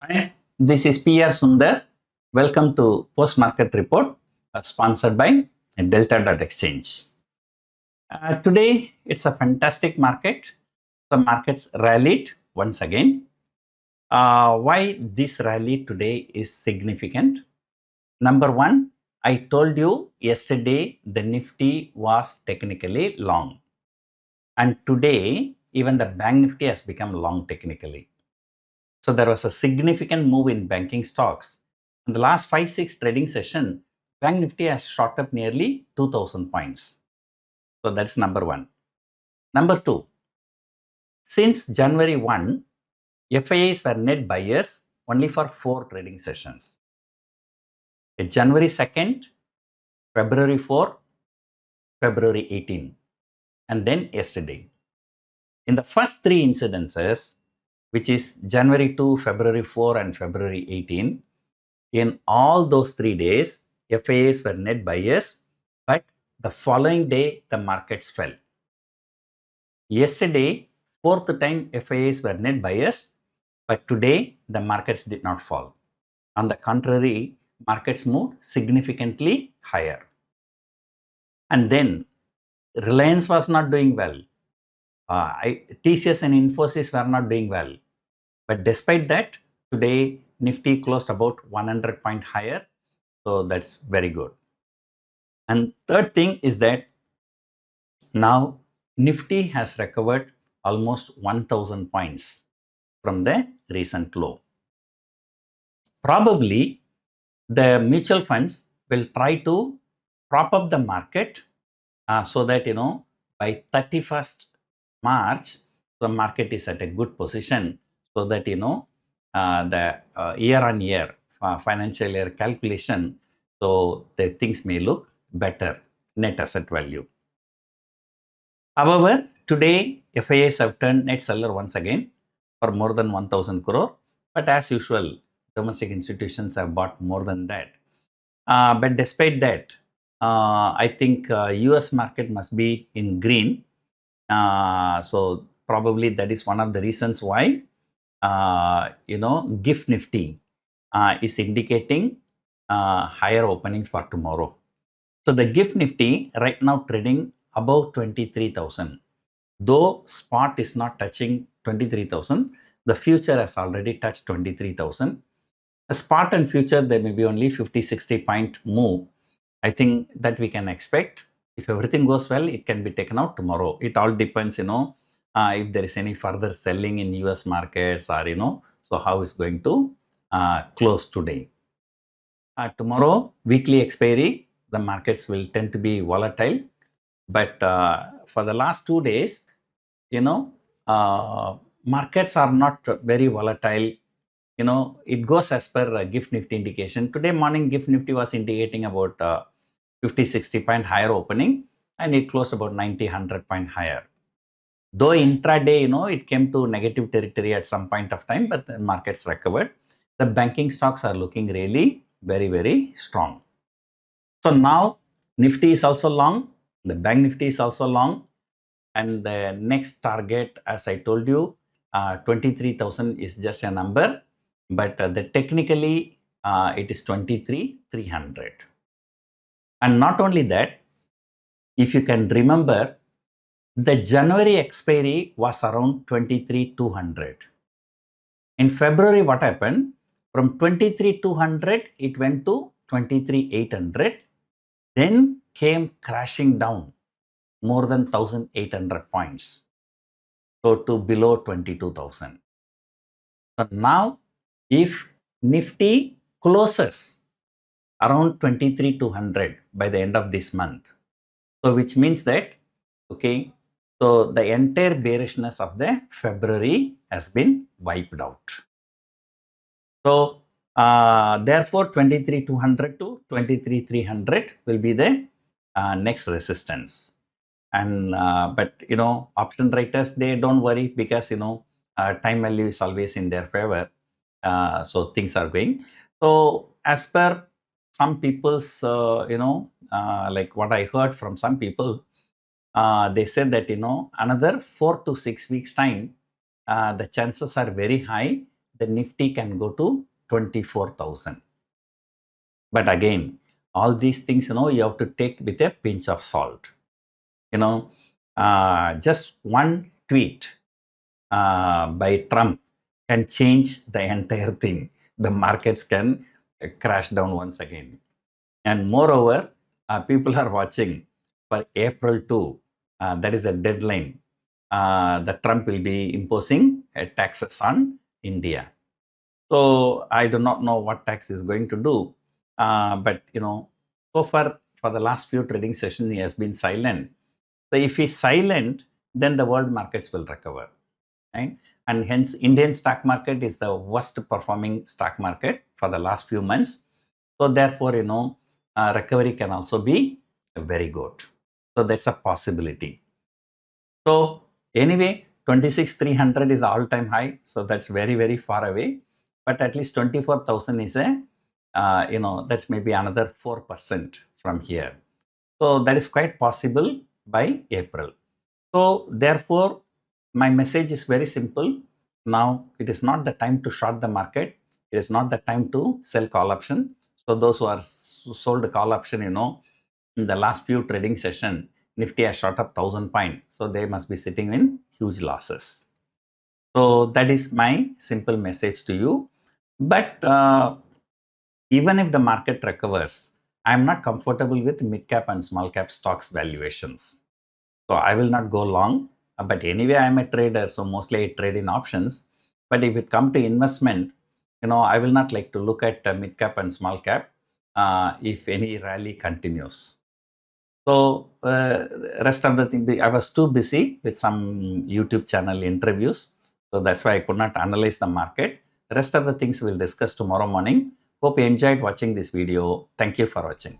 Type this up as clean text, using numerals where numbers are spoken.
Hi, this is PR Sundar. Welcome to Post Market Report sponsored by Delta.exchange. Today, it's a fantastic market. The markets rallied once again. Why this rally today is significant? Number one, I told you yesterday the Nifty was technically long. And today, even the Bank Nifty has become long technically. So there was a significant move in banking stocks. In the last 5-6 trading session, Bank Nifty has shot up nearly 2000 points. So that's number one. Number two, since January 1, FIIs were net buyers only for 4 trading sessions. January 2nd, February 4, February 18, and then yesterday. In the first 3 incidences, which is January 2, February 4, and February 18, in all those 3 days, FIIs were net buyers, but the following day, the markets fell. Yesterday, 4th time, FIIs were net buyers, but today, the markets did not fall. On the contrary, markets moved significantly higher. And then, Reliance was not doing well. TCS and Infosys were not doing well. But despite that, today, Nifty closed about 100 point higher. So that's very good. And third thing is that now Nifty has recovered almost 1000 points from the recent low. Probably the mutual funds will try to prop up the market so that, by 31st March, the market is at a good position so that, the year-on-year financial year calculation, so the things may look better, net asset value. However, today FIIs have turned net seller once again for more than 1000 crore, but as usual, domestic institutions have bought more than that. But despite that, I think US market must be in green. So probably that is one of the reasons why, GIFT Nifty is indicating higher opening for tomorrow. So the GIFT Nifty right now trading above 23,000. Though spot is not touching 23,000, the future has already touched 23,000. The spot and future, there may be only 50-60 point move. I think that we can expect. If everything goes well, it can be taken out tomorrow. It all depends, if there is any further selling in US markets or, so how it's going to close today. Tomorrow, weekly expiry, the markets will tend to be volatile. But for the last 2 days, markets are not very volatile. It goes as per GIFT Nifty indication. Today morning, GIFT Nifty was indicating about 50-60 point higher opening, and it closed about 90-100 point higher. Though intraday, it came to negative territory at some point of time, but the markets recovered. The banking stocks are looking really very, very strong. So now Nifty is also long, the Bank Nifty is also long, and the next target, as I told you, 23,000 is just a number, but technically it is 23,300. And not only that, if you can remember, the January expiry was around 23,200. In February, what happened? From 23,200, it went to 23,800, then came crashing down more than 1,800 points. So to below 22,000. So now, if Nifty closes around 23,200 by the end of this month, so which means that, okay, so the entire bearishness of the February has been wiped out. So therefore, 23,200 to 23,300 will be the next resistance. And but option writers, they don't worry because time value is always in their favor. So things are going. So as per some people's, like what I heard from some people, they said that another 4 to 6 weeks time, the chances are very high the Nifty can go to 24,000. But again, all these things, you have to take with a pinch of salt. Just one tweet by Trump can change the entire thing. The markets can crash down once again. And moreover, people are watching for April 2, that is a deadline, that Trump will be imposing taxes on India. So I do not know what tax is going to do. But, so far for the last few trading sessions, he has been silent. So if he's silent, then the world markets will recover. Right? And hence, Indian stock market is the worst performing stock market for the last few months. So therefore, recovery can also be very good. So that's a possibility. So anyway, 26,300 is all-time high. So that's very, very far away. But at least 24,000 is that's maybe another 4% from here. So that is quite possible by April. So therefore, my message is very simple. Now, it is not the time to short the market. It is not the time to sell call option. So those who are sold call option, in the last few trading session, Nifty has shot up 1,000 points. So they must be sitting in huge losses. So that is my simple message to you. But even if the market recovers, I am not comfortable with mid cap and small cap stocks valuations. So I will not go long. But anyway, I am a trader, so mostly I trade in options. But if it comes to investment, I will not like to look at mid cap and small cap if any rally continues. So rest of the thing, I was too busy with some YouTube channel interviews. So that's why I could not analyze the market. Rest of the things we'll discuss tomorrow morning. Hope you enjoyed watching this video. Thank you for watching.